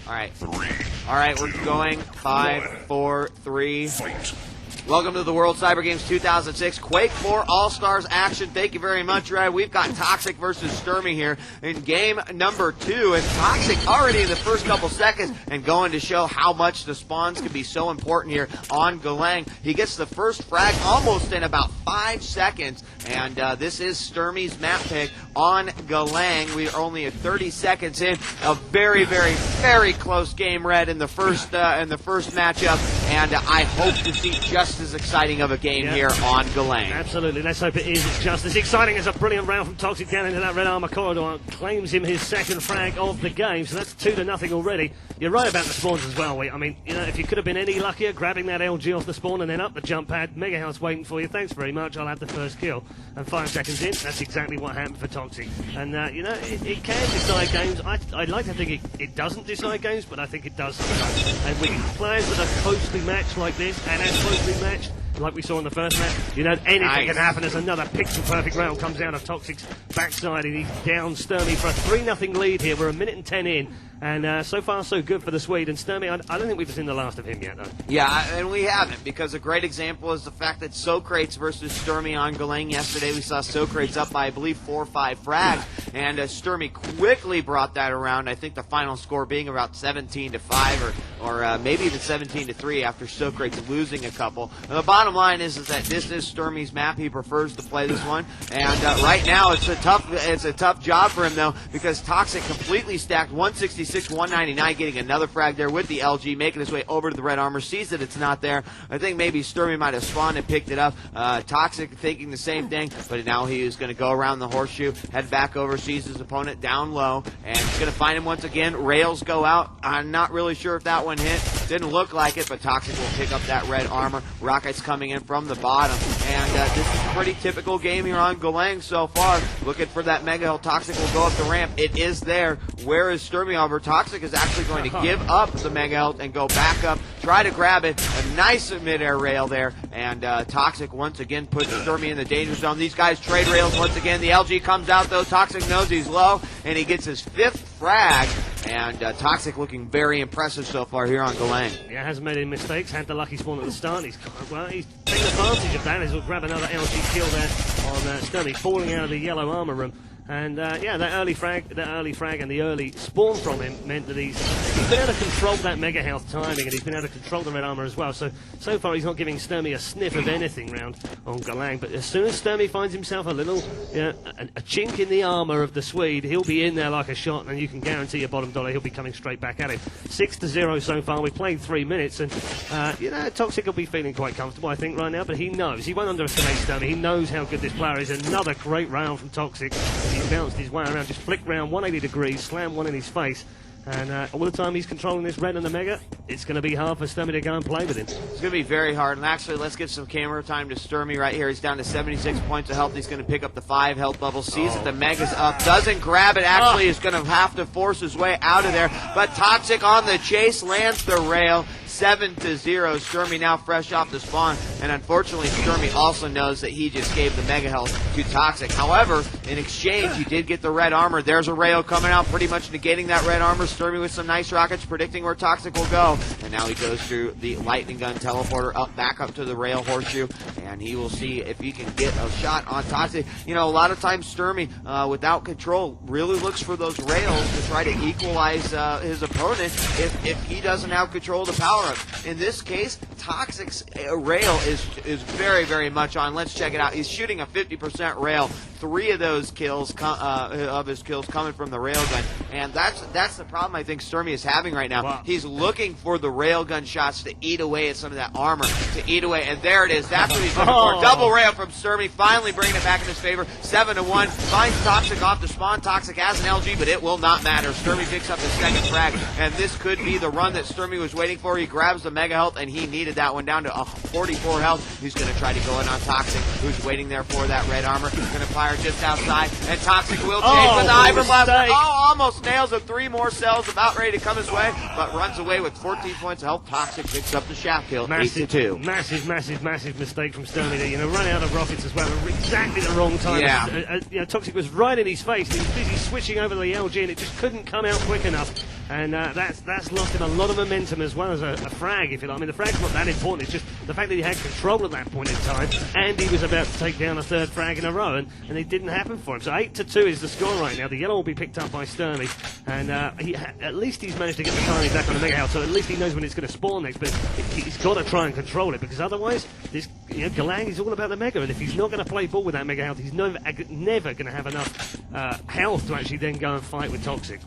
All right, we're going 5, 4, 3. Welcome to the World Cyber Games 2006 Quake 4 All-Stars action. Thank you very much, Red. We've got Toxic versus Stermy here in game number 2. And Toxic already in the first couple seconds and going to show how much the spawns can be so important here on Galang. He gets the first frag almost in about 5 seconds. And this is Stermy's map pick on Galang. We are only at 30 seconds in. A very, very, very close game, Red, in the first matchup. And I hope to see just as exciting of a game here on Galang. Absolutely. Let's hope it is just as exciting as a brilliant round from Toxic down into that red armor corridor. Claims him his second frag of the game, so that's 2-0 already. You're right about the spawns as well. I mean, you know, if you could have been any luckier, grabbing that LG off the spawn and then up the jump pad, Mega House waiting for you. Thanks very much. I'll have the first kill. And 5 seconds in, that's exactly what happened for Toxic. And, you know, it can decide games. I'd like to think it doesn't decide games, but I think it does sometimes. And when players with a closely matched like this, and as closely matched like we saw in the first match, you know, anything can happen as another pixel-perfect round comes out of Toxic's backside, and he's down Stermy for a 3-0 lead here. We're 1:10 in, and so far so good for the Swede. And Stermy, I don't think we've seen the last of him yet, though. Yeah, and we haven't, because a great example is the fact that Socrates versus Stermy on Galang yesterday. We saw Socrates up by, I believe, 4 or 5 frags, and Stermy quickly brought that around. I think the final score being about 17-5, or maybe even 17-3 after Socrates losing a couple. And the bottom line is that this is Stermy's map. He prefers to play this one, and right now it's a tough job for him, though, because Toxic completely stacked 166, 199, getting another frag there with the LG, making his way over to the red armor, sees that it's not there. I think maybe Stermy might have spawned and picked it up. Toxic thinking the same thing, but now he is going to go around the horseshoe, head back over, sees his opponent down low, and he's going to find him once again. Rails go out. I'm not really sure if that one hit. Didn't look like it, but Toxic will pick up that red armor. Rockets coming in from the bottom, and this is a pretty typical game here on Galang so far. Looking for that Mega Hill. Toxic will go up the ramp. It is there. Where is Stermy over? Toxic is actually going to give up the Mega Hill and go back up, try to grab it. A nice mid-air rail there, and Toxic once again puts Stermy in the danger zone. These guys trade rails once again. The LG comes out, though. Toxic knows he's low, and he gets his 5th frag, and Toxic looking very impressive so far here on Galang. Yeah, hasn't made any mistakes, had the lucky spawn at the start. He's taking advantage of that. He'll grab another LG kill there on Stermy, falling out of the yellow armor room. And yeah, that early frag and the early spawn from him meant that he's been able to control that Mega Health timing, and he's been able to control the red armor as well. So far he's not giving Stermy a sniff of anything round on Galang. But as soon as Stermy finds himself a little, a chink in the armor of the Swede, he'll be in there like a shot, and you can guarantee your bottom dollar he'll be coming straight back at him. 6-0 so far. We played 3 minutes, and you know, Toxic will be feeling quite comfortable, I think, right now. But he knows, he won't underestimate Stermy. He knows how good this player is. Another great round from Toxic. He bounced his way around, just flicked round 180 degrees, slammed one in his face. And all the time he's controlling this red and the Mega, it's going to be hard for Stermy to go and play with him. It's going to be very hard. And actually, let's get some camera time to Stermy right here. He's down to 76 points of health. He's going to pick up the 5 health levels. Sees that the Mega's up. Doesn't grab it. Actually, is going to have to force his way out of there. But Toxic on the chase lands the rail. 7-0. Stermy now fresh off the spawn, and unfortunately Stermy also knows that he just gave the Mega Health to Toxic. However, in exchange, he did get the red armor. There's a rail coming out, pretty much negating that red armor. Stermy with some nice rockets, predicting where Toxic will go, and now he goes through the lightning gun teleporter back up to the rail horseshoe, and he will see if he can get a shot on Toxic. You know, a lot of times Stermy, without control, really looks for those rails to try to equalize his opponent if he doesn't have control of the power. In this case, Toxic's rail is very, very much on. Let's check it out. He's shooting a 50% rail. 3 of those kills of his kills coming from the railgun, and that's the problem I think Stermy is having right now. Wow. He's looking for the railgun shots to eat away at some of that armor, to eat away, and there it is. That's what he's looking for. Double rail from Stermy, finally bringing it back in his favor. 7-1. Finds Toxic off the spawn. Toxic has an LG, but it will not matter. Stermy picks up his 2nd frag, and this could be the run that Stermy was waiting for. He grabs the Mega Health, and he needed that one down to 44 health. He's going to try to go in on Toxic, who's waiting there for that red armor. He's going to fire just outside, and Toxic will chase with the Hyper Blast. Almost nails it. 3 more cells about ready to come his way, but runs away with 14 points of health. Toxic picks up the shaft kill. 8-2. Massive mistake from Stermy there. You know, run out of rockets as well at exactly the wrong time. Yeah. You know, Toxic was right in his face. He was busy switching over the LG, and it just couldn't come out quick enough. and that's lost him a lot of momentum as well as a frag, if you like. I mean, the frag's not that important, it's just the fact that he had control at that point in time, and he was about to take down a third frag in a row, and it didn't happen for him. So 8-2 is the score right now. The yellow will be picked up by Stermy, and at least he's managed to get the timing back on the Mega Health, so at least he knows when it's going to spawn next, but he's got to try and control it, because otherwise, this Galang is all about the Mega, and if he's not going to play ball with that Mega Health, he's never going to have enough health to actually then go and fight with Toxic.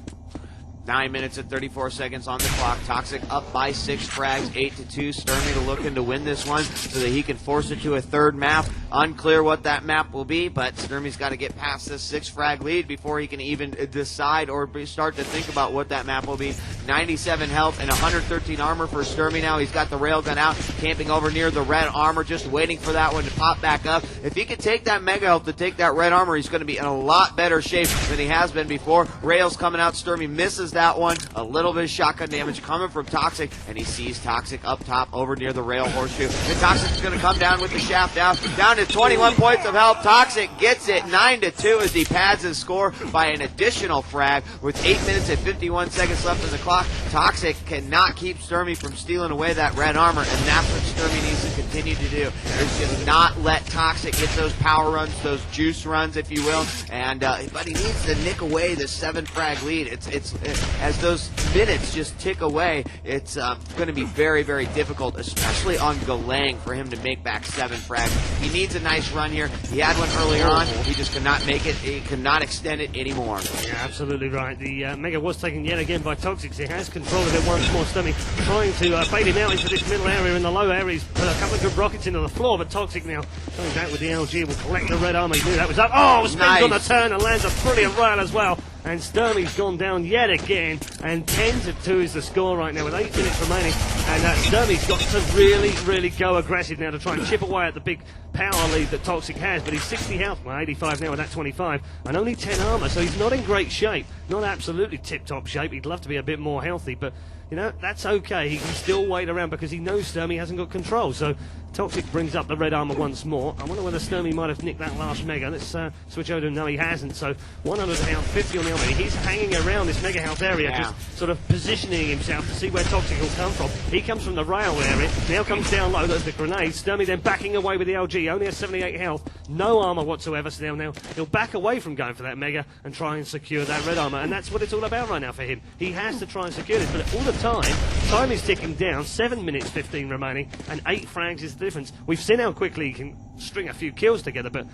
9 minutes and 34 seconds on the clock. Toxic up by 6 frags, 8-2. Stermy looking to win this one so that he can force it to a third map. Unclear what that map will be, but Stermy's got to get past this 6 frag lead before he can even decide or start to think about what that map will be. 97 health and 113 armor for Stermy now. He's got the railgun out, camping over near the red armor, just waiting for that one to pop back up. If he can take that Mega Health to take that red armor, he's going to be in a lot better shape than he has been before. Rails coming out. Stermy misses that one. A little bit of shotgun damage coming from Toxic, and he sees Toxic up top over near the rail horseshoe. And Toxic's going to come down with the shaft down to 21 points of health. Toxic gets it 9-2 as he pads his score by an additional frag with 8 minutes and 51 seconds left on the clock. Toxic cannot keep Stermy from stealing away that red armor, and that's what Stermy needs to continue to do. Is just not let Toxic get those power runs, those juice runs, if you will. And but he needs to nick away the 7 frag lead. It's as those minutes just tick away, it's going to be very, very difficult, especially on Galang, for him to make back 7 frags. He needs a nice run here. He had one earlier on. He just could not make it. He could not extend it anymore. Yeah, absolutely right. The Mega was taken yet again by Toxic. He has control of it once more. Stermy trying to fade him out into this middle area. In the low area, he's put a couple of good rockets into the floor, but Toxic now coming back with the LG will collect the red armor. He knew that was up. Oh, spins nice on the turn and lands a brilliant rail as well. And Stermy's gone down yet again, and 10-2 is the score right now with 8 minutes remaining. And Stermy's got to really, really go aggressive now to try and chip away at the big power lead that Toxic has. But he's 60 health, well, 85 now with that 25, and only 10 armor, so he's not in great shape. Not absolutely tip-top shape. He'd love to be a bit more healthy, but you know, that's okay. He can still wait around because he knows Stermy hasn't got control. So Toxic brings up the red armor once more. I wonder whether Stermy might have nicked that last Mega. Let's switch over to him. No, he hasn't. So 100 health, 50 on the armor. He's hanging around this Mega Health area, just sort of positioning himself to see where Toxic will come from. He comes from the rail area. Now comes down low. There's the grenade. Stermy then backing away with the LG. Only has 78 health. No armor whatsoever. So now he'll back away from going for that Mega and try and secure that red armor. And that's what it's all about right now for him. He has to try and secure this. But all the time is ticking down. 7 minutes 15 remaining, and 8 frags is the difference. We've seen how quickly he can string a few kills together, but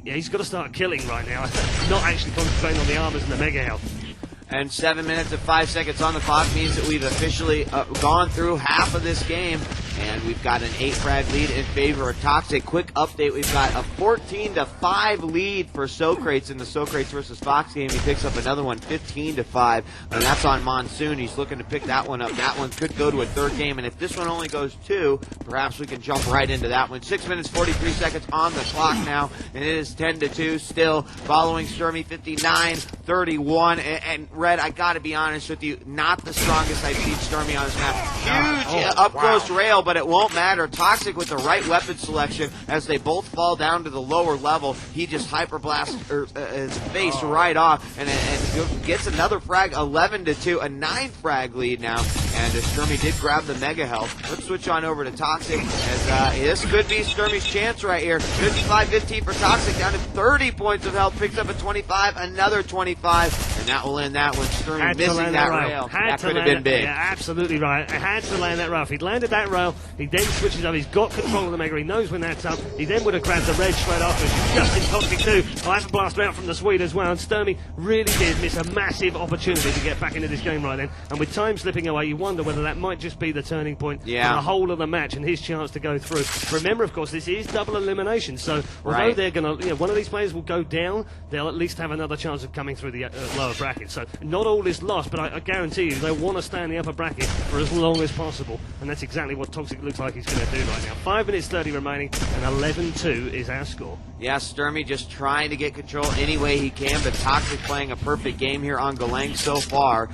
he's got to start killing right now. Not actually concentrating on the armors and the Mega Health. And 7 minutes and 5 seconds on the clock means that we've officially gone through half of this game, and we've got an 8 frag lead in favor of Toxic. Quick update, we've got a 14-5 lead for Socrates in the Socrates versus Fox game. He picks up another one, 15-5, and that's on Monsoon. He's looking to pick that one up. That one could go to a third game, and if this one only goes 2, perhaps we can jump right into that one. 6 minutes, 43 seconds on the clock now, and it is 10-2 still, following Stermy 59-31, and Red, I gotta be honest with you, not the strongest I've seen Stermy on this map. Huge up-close rail, but it won't matter. Toxic with the right weapon selection as they both fall down to the lower level. He just hyperblasts his face right off and gets another frag, 11-2, a 9 frag lead now. And Stermy did grab the Mega Health. Let's switch on over to Toxic as this could be Stermy's chance right here. 55-15 for Toxic, down to 30 points of health, picks up a 25, another 25, and that will end that one. Stermy missing that rail. That could have been big. Yeah, absolutely right. I had to land that rail. If he'd landed that rail, he then switches up. He's got control of the Mega. He knows when that's up. He then would have grabbed the red straight after. Just in Toxic too. I have to blast out from the Swede as well. And Stermy really did miss a massive opportunity to get back into this game right then. And with time slipping away, you wonder whether that might just be the turning point for the whole of the match and his chance to go through. Remember, of course, this is double elimination. So although they're going to, one of these players will go down, they'll at least have another chance of coming through the lower bracket. So not all is lost, but I guarantee you they'll want to stay in the upper bracket for as long as possible, and that's exactly what Toxic looks like he's going to do right now. 5 minutes 30 remaining, and 11-2 is our score. Yeah, Stermy just trying to get control any way he can, but Toxic playing a perfect game here on Galang so far.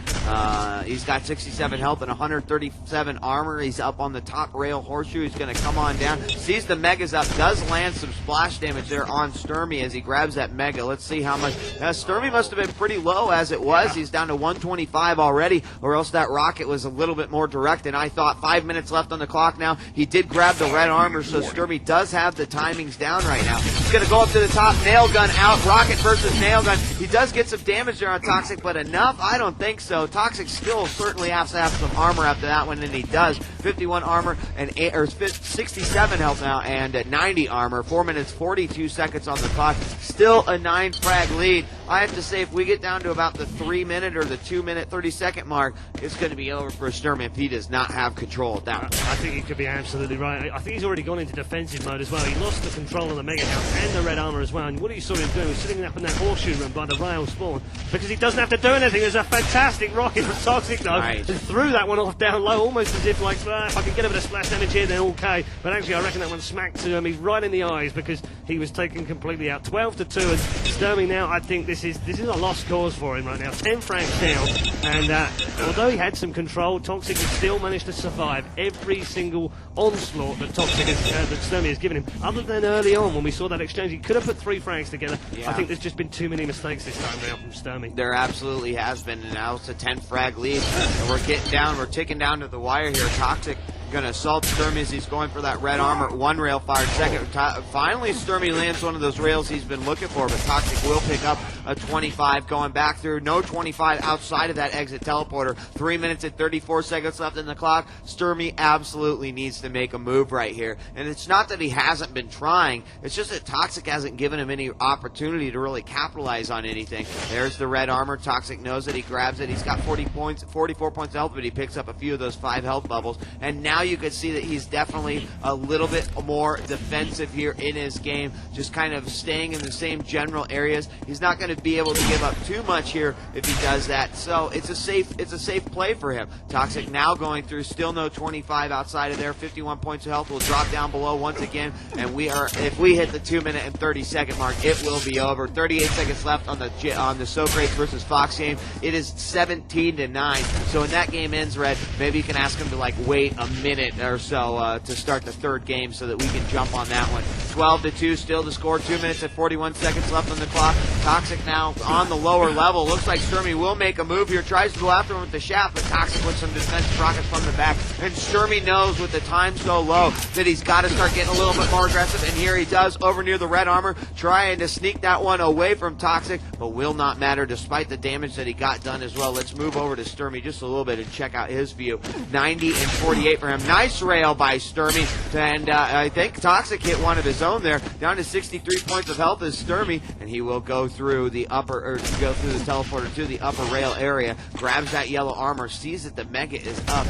He's got 67 health and 137 armor. He's up on the top rail horseshoe. He's going to come on down. Sees the Megas up. Does land some splash damage there on Stermy as he grabs that Mega. Let's see how much. Stermy must have been pretty low low as it was. He's down to 125 already, or else that rocket was a little bit more direct than I thought. 5 minutes left on the clock now. He did grab the red armor, so Stermy does have the timings down right now. He's going to go up to the top. Nail gun out. Rocket versus nail gun. He does get some damage there on Toxic, but enough? I don't think so. Toxic still certainly has to have some armor after that one, and he does. 51 armor and 67 health now, and 90 armor. 4 minutes 42 seconds on the clock. Still a 9 frag lead. I have to say, if we get down to about the 3 minute or the 2 minute 30 second mark, it's going to be over for Stermy if he does not have control at that point. I think he could be absolutely right. I think he's already gone into defensive mode as well. He lost the control of the mega house and the red armor as well. And what you saw him doing was sitting up in that horseshoe room by the rail spawn, because he doesn't have to do anything. There's a fantastic rocket from Toxic though, and threw that one off down low, almost as if like, if I can get a bit of splash damage here, then okay. But actually, I reckon that one smacked Stermy right in the eyes, because he was taken completely out. 12-2, and Stermy now, I think this is a lost cause for him right now. 10 frags down, and although he had some control, Toxic has still managed to survive every single onslaught that that Stermy has given him. Other than early on when we saw that exchange, he could have put 3 frags together. I think there's just been too many mistakes this time now from Stermy. There absolutely has been, and now it's a 10 frag lead, and we're ticking down to the wire here. Toxic going to assault Stermy as he's going for that red armor. 1 rail fired second. Finally, Stermy lands one of those rails he's been looking for, but Toxic will pick up a 25 going back through. No 25 outside of that exit teleporter. 3 minutes and 34 seconds left in the clock. Stermy absolutely needs to make a move right here. And it's not that he hasn't been trying. It's just that Toxic hasn't given him any opportunity to really capitalize on anything. There's the red armor. Toxic knows it. He grabs it. He's got 44 points of health, but he picks up a few of those 5 health bubbles. And now you can see that he's definitely a little bit more defensive here in his game, just kind of staying in the same general areas. He's not going to be able to give up too much here if he does that, so it's a safe play for him. Toxic now going through, still no 25 outside of there. 51 points of health will drop down below once again, and if we hit the 2 minute and 30 second mark, it will be over. 38 seconds left on the Socrates versus Fox game. It is 17-9, so when that game ends, Red, maybe you can ask him to like wait a minute or so to start the third game so that we can jump on that one. 12-2 still to score. 2 minutes and 41 seconds left on the clock. Toxic now on the lower level. Looks like Stermy will make a move here. Tries to go after him with the shaft, but Toxic with some defensive rockets from the back. And Stermy knows with the time so low that he's got to start getting a little bit more aggressive. And here he does over near the red armor, trying to sneak that one away from Toxic, but will not matter despite the damage that he got done as well. Let's move over to Stermy just a little bit and check out his view. 90 and 48 for him. Nice rail by Stermy, and I think Toxic hit one of his own there. Down to 63 points of health is Stermy, and he will go through the teleporter to the upper rail area. Grabs that yellow armor, sees that the mega is up,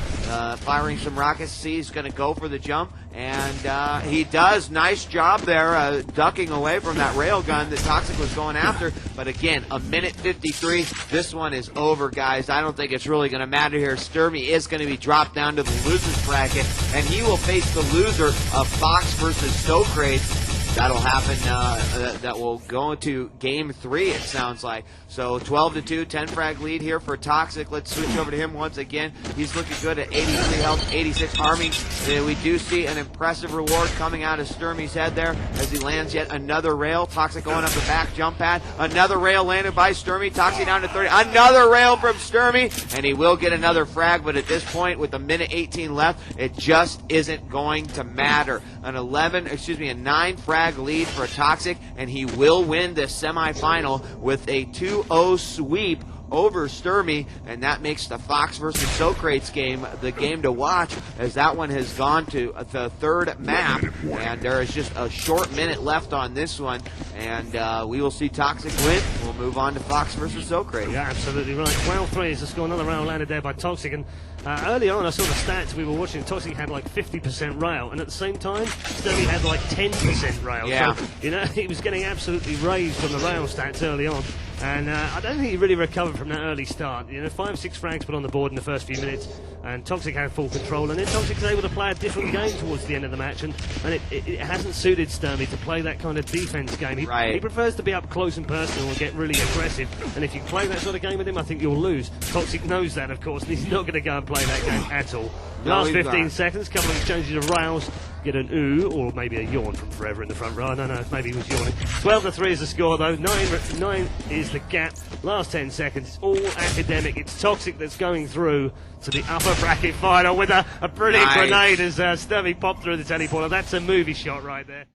firing some rockets. Sees he's going to go for the jump, and he does. Nice job there, ducking away from that rail gun that Toxic was going after. But again, a minute 53. This one is over, guys. I don't think it's really going to matter here. Stermy is going to be dropped down to the losers bracket, and he will face the loser of Fox versus Socrates. That'll happen, that will go into game 3, it sounds like. So 12-2, 10 frag lead here for Toxic. Let's switch over to him once again. He's looking good at 83 health, 86 arming. We do see an impressive reward coming out of Stermy's head there as he lands yet another rail. Toxic going up the back jump pad. Another rail landed by Stermy. Toxic down to 30. Another rail from Stermy, and he will get another frag, but at this point, with a minute 18 left, it just isn't going to matter. A 9 frag lead for Toxic, and he will win the semifinal with a 2-0 sweep over Stermy, and that makes the Fox versus Socrates game the game to watch, as that one has gone to the third map, and there is just a short minute left on this one, and we will see Toxic win. We'll move on to Fox versus Socrates. Yeah, absolutely right. 12-3 is the score. Another round landed there by Toxic, and early on I saw the stats we were watching. Toxic had like 50% rail, and at the same time Stermy had like 10% rail. Yeah. So, you know, he was getting absolutely raised from the rail stats early on. And I don't think he really recovered from that early start. You know, 5-6 frags put on the board in the first few minutes, and Toxic had full control. And then Toxic was able to play a different game towards the end of the match, and it hasn't suited Stermy to play that kind of defense game. He prefers to be up close and personal and get really aggressive. And if you play that sort of game with him, I think you'll lose. Toxic knows that, of course, and he's not going to go and play that game at all. No, Last 15 seconds, couple of exchanges of rails. get an ooh, or maybe a yawn from Forever in the front row. I don't know, maybe he was yawning. 12-3 is the score, though. 9 is the gap. Last 10 seconds. It's all academic. It's Toxic that's going through to the upper bracket final with a brilliant Nice. grenade as Stermy popped through the teleporter. That's a movie shot right there.